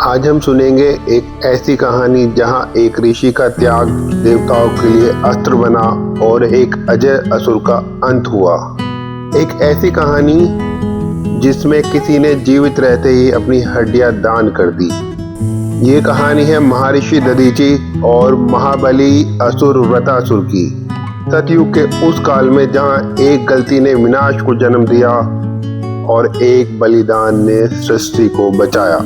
आज हम सुनेंगे एक ऐसी कहानी जहां एक ऋषि का त्याग देवताओं के लिए अस्त्र बना और एक अजय असुर का अंत हुआ। एक ऐसी कहानी जिसमें किसी ने जीवित रहते ही अपनी हड्डियां दान कर दी। ये कहानी है महर्षि दधीचि और महाबली असुर वृत्रासुर की। सतयुग के उस काल में जहां एक गलती ने विनाश को जन्म दिया और एक बलिदान ने सृष्टि को बचाया।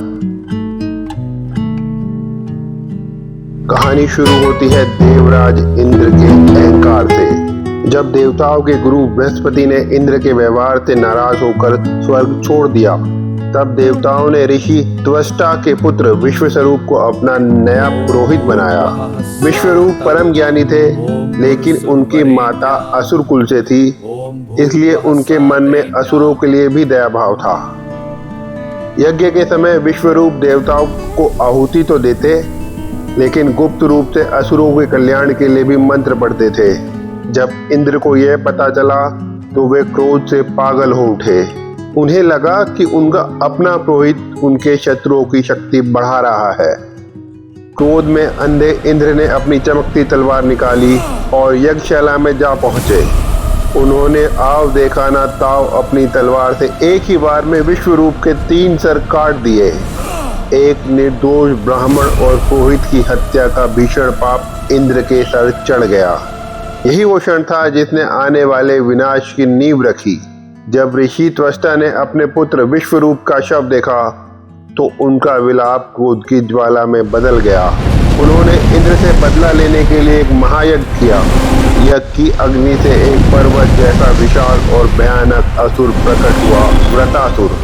कहानी शुरू होती है देवराज इंद्र के अहंकार से। जब देवताओं के गुरु बृहस्पति ने इंद्र के व्यवहार से नाराज होकर स्वर्ग छोड़ दिया, तब देवताओं ने ऋषि त्वष्टा के पुत्र विश्वस्वरूप को अपना नया पुरोहित बनाया। विश्वरूप परम ज्ञानी थे, लेकिन उनकी माता असुर कुल से थी, इसलिए उनके मन में असुरों के लिए भी दया भाव था। यज्ञ के समय विश्वरूप देवताओं को आहुति तो देते, लेकिन गुप्त रूप से असुरों के कल्याण के लिए भी मंत्र पढ़ते थे। जब इंद्र को यह पता चला तो वे क्रोध से पागल हो उठे। उन्हें लगा कि उनका अपना पुरोहित उनके शत्रुओं की शक्ति बढ़ा रहा है। क्रोध में अंधे इंद्र ने अपनी चमकती तलवार निकाली और यज्ञशाला में जा पहुंचे। उन्होंने आव देखा ना ताव अपनी तलवार से एक ही बार में विश्वरूप के 3 सर काट दिए। एक निर्दोष ब्राह्मण और पुरोहित की हत्या का भीषण पाप इंद्र के सर चढ़ गया। यही वो क्षण था जिसने आने वाले विनाश की नींव रखी। जब ऋषि त्वष्टा ने अपने पुत्र विश्वरूप का शव देखा तो उनका विलाप क्रोध की ज्वाला में बदल गया। उन्होंने इंद्र से बदला लेने के लिए एक महायज्ञ किया। यज्ञ की अग्नि से एक पर्वत जैसा विशाल और भयानक असुर प्रकट हुआ, वृत्रासुर।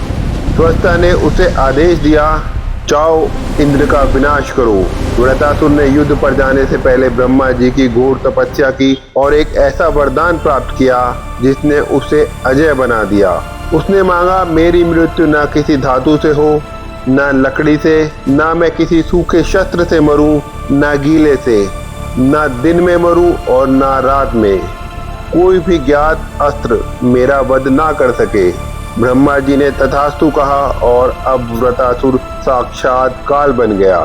त्वष्टा ने उसे आदेश दिया, जाओ इंद्र का विनाश करो। वृत्रासुर ने युद्ध पर जाने से पहले ब्रह्मा जी की घोर तपस्या की और एक ऐसा वरदान प्राप्त किया जिसने उसे अजय बना दिया। उसने मांगा, मेरी मृत्यु न किसी धातु से हो, न लकड़ी से, न मैं किसी सूखे शस्त्र से मरूं, न गीले से, न दिन में मरूं और न रात में। कोई भी ज्ञात अस्त्र मेरा वध ना कर सके। ब्रह्मा जी ने तथास्तु कहा और अब वृत्रासुर साक्षात काल बन गया।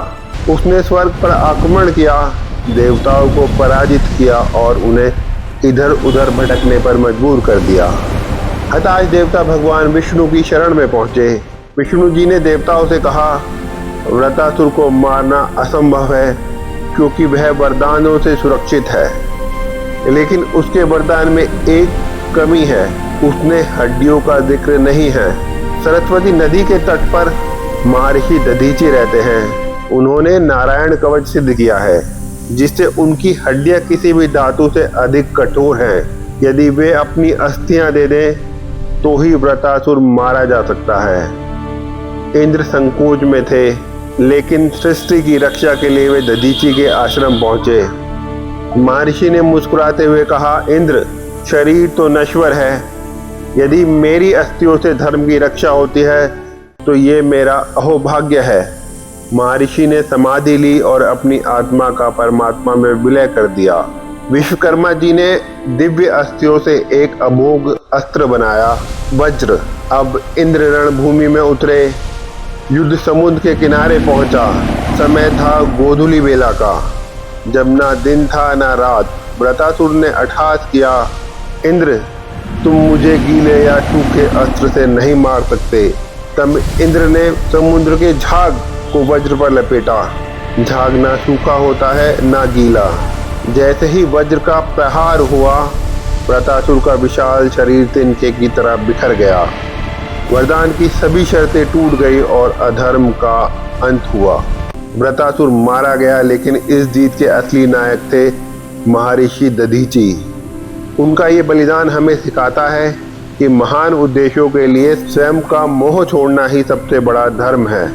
उसने स्वर्ग पर आक्रमण किया, देवताओं को पराजित किया और उन्हें इधर उधर भटकने पर मजबूर कर दिया। हताश देवता भगवान विष्णु की शरण में पहुंचे। विष्णु जी ने देवताओं से कहा, वृत्रासुर को मारना असंभव है क्योंकि वह वरदानों से सुरक्षित है, लेकिन उसके वरदान में एक कमी है, उसने हड्डियों का जिक्र नहीं है। सरस्वती नदी के तट पर महर्षि दधीचि रहते हैं। उन्होंने नारायण कवच सिद्ध किया है, जिससे उनकी हड्डियां किसी भी धातु से अधिक कठोर हैं। यदि वे अपनी अस्थियां दे दें तो ही वृत्रासुर मारा जा सकता है। इंद्र संकोच में थे, लेकिन सृष्टि की रक्षा के लिए वे दधीचि के आश्रम पहुंचे। महर्षि ने मुस्कुराते हुए कहा, इंद्र, शरीर तो नश्वर है, यदि मेरी अस्थियों से धर्म की रक्षा होती है तो ये मेरा अहोभाग्य है। महर्षि ने समाधि ली और अपनी आत्मा का परमात्मा में विलय कर दिया। विश्वकर्मा जी ने दिव्य अस्थियों से एक अमोघ अस्त्र बनाया, वज्र। अब इंद्र रणभूमि में उतरे। युद्ध समुद्र के किनारे पहुंचा। समय था गोधूली बेला का, जब ना दिन था ना रात। वृत्रासुर ने अट्टहास किया, इंद्र, तुम मुझे गीले या सूखे अस्त्र से नहीं मार सकते। तब इंद्र ने समुद्र के झाग को वज्र पर लपेटा। झाग ना सूखा होता है ना गीला। जैसे ही वज्र का प्रहार हुआ, वृत्रासुर का विशाल शरीर तिनके की तरह बिखर गया। वरदान की सभी शर्तें टूट गई और अधर्म का अंत हुआ। वृत्रासुर मारा गया, लेकिन इस जीत के असली नायक थे महर्षि दधीचि। उनका ये बलिदान हमें सिखाता है कि महान उद्देश्यों के लिए स्वयं का मोह छोड़ना ही सबसे बड़ा धर्म है।